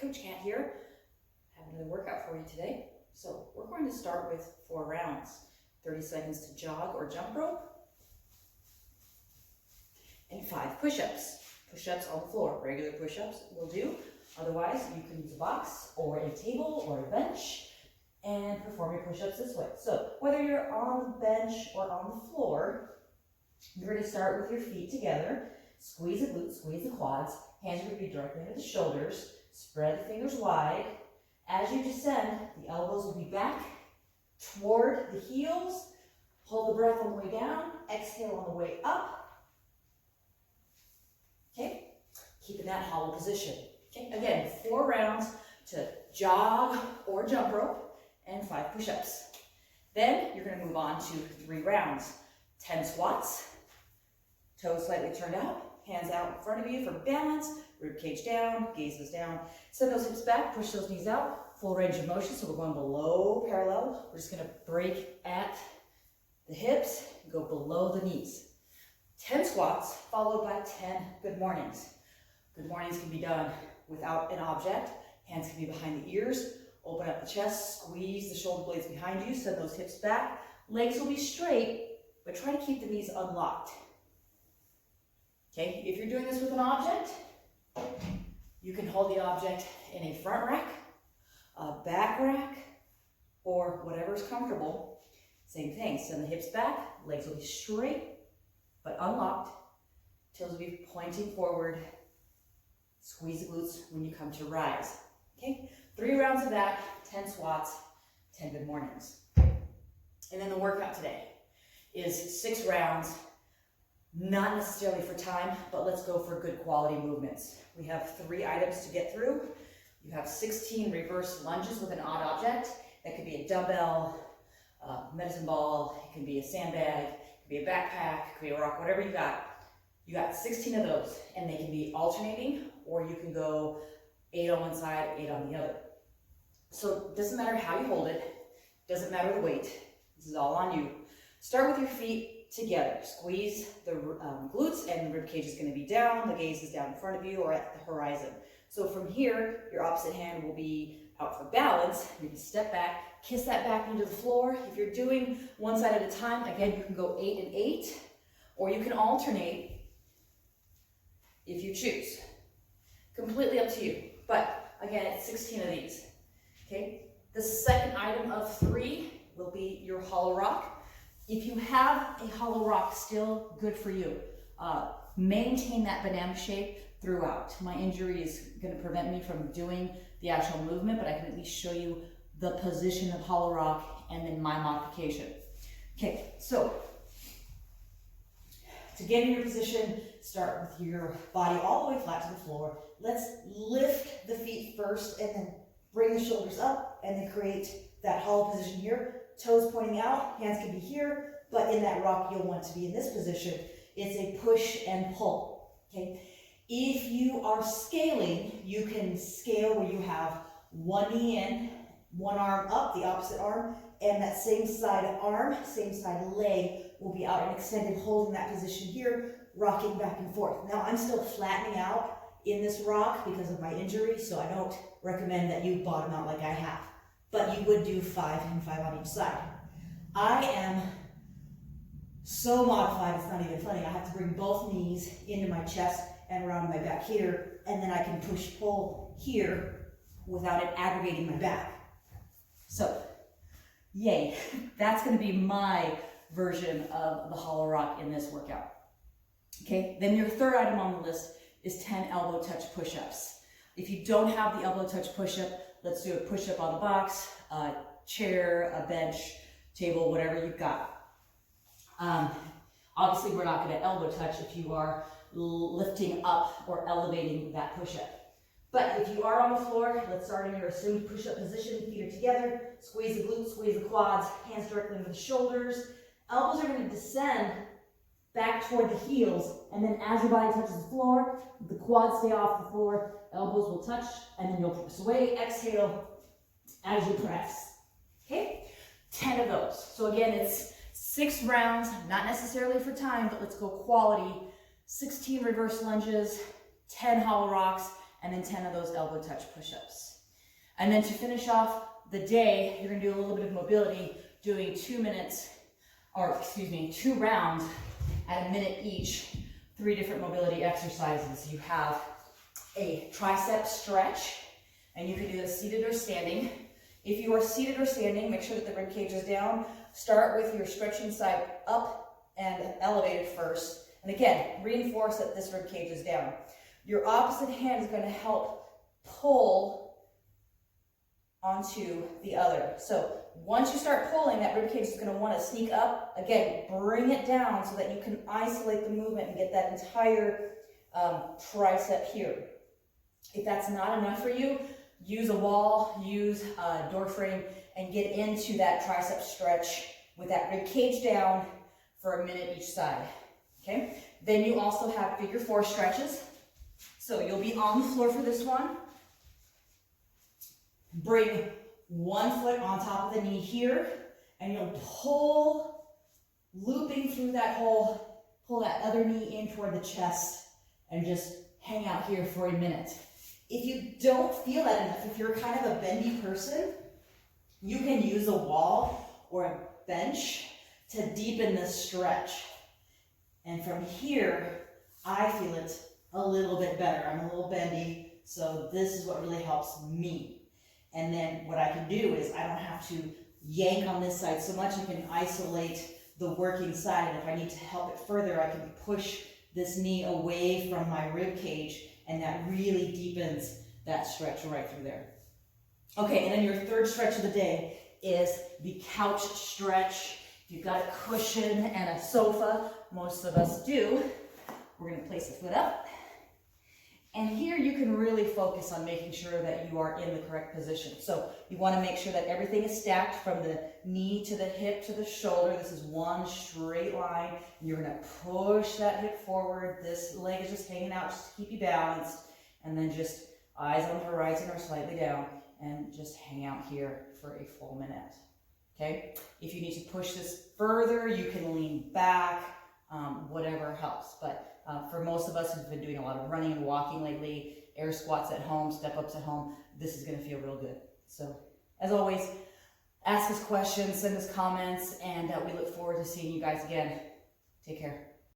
Coach Cat here. I have another workout for you today. So we're going to start with 4 rounds. 30 seconds to jog or jump rope. And 5 push-ups. Push-ups on the floor. Regular push-ups will do. Otherwise, you can use a box or a table or a bench and perform your push-ups this way. So whether you're on the bench or on the floor, you're going to start with your feet together. Squeeze the glutes, squeeze the quads. Hands are going to be directly under the shoulders. Spread the fingers wide. As you descend, the elbows will be back toward the heels. Hold the breath on the way down. Exhale on the way up. Okay? Keeping that hollow position. Okay? Again, 4 rounds to jog or jump rope and 5 push-ups. Then you're going to move on to 3 rounds. 10 squats. Toes slightly turned out. Hands out in front of you for balance. Rib cage down. Gaze is down. Send those hips back. Push those knees out. Full range of motion. So we're going below parallel. We're just going to break at the hips. Go below the knees. 10 squats followed by 10 good mornings. Good mornings can be done without an object. Hands can be behind the ears. Open up the chest. Squeeze the shoulder blades behind you. Send those hips back. Legs will be straight, but try to keep the knees unlocked. Okay, if you're doing this with an object, you can hold the object in a front rack, a back rack, or whatever's comfortable. Same thing, send the hips back, legs will be straight, but unlocked. Toes will be pointing forward. Squeeze the glutes when you come to rise. Okay, 3 rounds of that, 10 squats, 10 good mornings. And then the workout today is 6 rounds. Not necessarily for time, but let's go for good quality movements. We have 3 items to get through. You have 16 reverse lunges with an odd object. That could be a dumbbell, medicine ball, it can be a sandbag, it could be a backpack, it could be a rock, whatever you got. You got 16 of those, and they can be alternating, or you can go 8 on one side, 8 on the other. So it doesn't matter how you hold it, doesn't matter the weight, this is all on you. Start with your feet together. Squeeze the glutes, and the rib cage is going to be down. The gaze is down in front of you or at the horizon. So from here, your opposite hand will be out for balance. You can step back, kiss that back into the floor. If you're doing one side at a time, again, you can go 8 and 8, or you can alternate if you choose. Completely up to you. But again, it's 16 of these. Okay. The second item of 3 will be your hollow rock. If you have a hollow rock, still good for you. Maintain that banana shape throughout. My injury is going to prevent me from doing the actual movement, but I can at least show you the position of hollow rock and then my modification. Okay, so to get in your position, start with your body all the way flat to the floor. Let's lift the feet first and then bring the shoulders up and then create that hollow position here. Toes pointing out, hands can be here, but in that rock you'll want to be in this position. It's a push and pull, okay? If you are scaling, you can scale where you have one knee in, one arm up, the opposite arm, and that same side arm, same side leg will be out and extended, holding that position here, rocking back and forth. Now I'm still flattening out in this rock because of my injury, so I don't recommend that you bottom out like I have. But you would do 5 and 5 on each side. I am so modified, it's not even funny. I have to bring both knees into my chest and around my back here, and then I can push-pull here without it aggravating my back. So, yay. That's going to be my version of the hollow rock in this workout. Okay, then your third item on the list is 10 elbow touch push-ups. If you don't have the elbow touch push-up, let's do a push-up on the box, a chair, a bench, table, whatever you've got. Obviously, we're not going to elbow touch if you are lifting up or elevating that push-up. But if you are on the floor, let's start in your assumed push-up position. Feet are together. Squeeze the glutes, squeeze the quads, hands directly into the shoulders. Elbows are going to descend back toward the heels, and then as your body touches the floor, the quads stay off the floor, elbows will touch, and then you'll press away, exhale as you press. Okay? 10 of those. So again, it's 6 rounds, not necessarily for time, but let's go quality. 16 reverse lunges, 10 hollow rocks, and then 10 of those elbow touch push-ups. And then to finish off the day, you're gonna do a little bit of mobility, doing 2 rounds at a minute each, 3 different mobility exercises. You have a tricep stretch, and you can do this seated or standing. If you are seated or standing, make sure that the rib cage is down. Start with your stretching side up and elevated first. And again, reinforce that this rib cage is down. Your opposite hand is going to help pull onto the other. So once you start pulling, that rib cage is going to want to sneak up. Again, bring it down so that you can isolate the movement and get that entire tricep here. If that's not enough for you, use a wall, use a door frame, and get into that tricep stretch with that rib cage down for a minute each side, okay? Then you also have figure 4 stretches. So you'll be on the floor for this one. Bring one foot on top of the knee here, and you'll pull, looping through that hole, pull that other knee in toward the chest, and just hang out here for a minute. If you don't feel that enough, if you're kind of a bendy person, you can use a wall or a bench to deepen this stretch. And from here, I feel it a little bit better. I'm a little bendy, so this is what really helps me. And then what I can do is I don't have to yank on this side so much. I can isolate the working side, and if I need to help it further, I can push this knee away from my rib cage, and that really deepens that stretch right through there. Okay, and then your third stretch of the day is the couch stretch. If you've got a cushion and a sofa, most of us do, we're gonna place the foot up. And here you can really focus on making sure that you are in the correct position. So you wanna make sure that everything is stacked from the knee to the hip to the shoulder. This is one straight line. And you're gonna push that hip forward. This leg is just hanging out just to keep you balanced. And then just eyes on the horizon or slightly down, and just hang out here for a full minute, okay? If you need to push this further, you can lean back, whatever helps. But for most of us who've been doing a lot of running and walking lately, air squats at home, step-ups at home, this is gonna feel real good. So, as always, ask us questions, send us comments, and we look forward to seeing you guys again. Take care.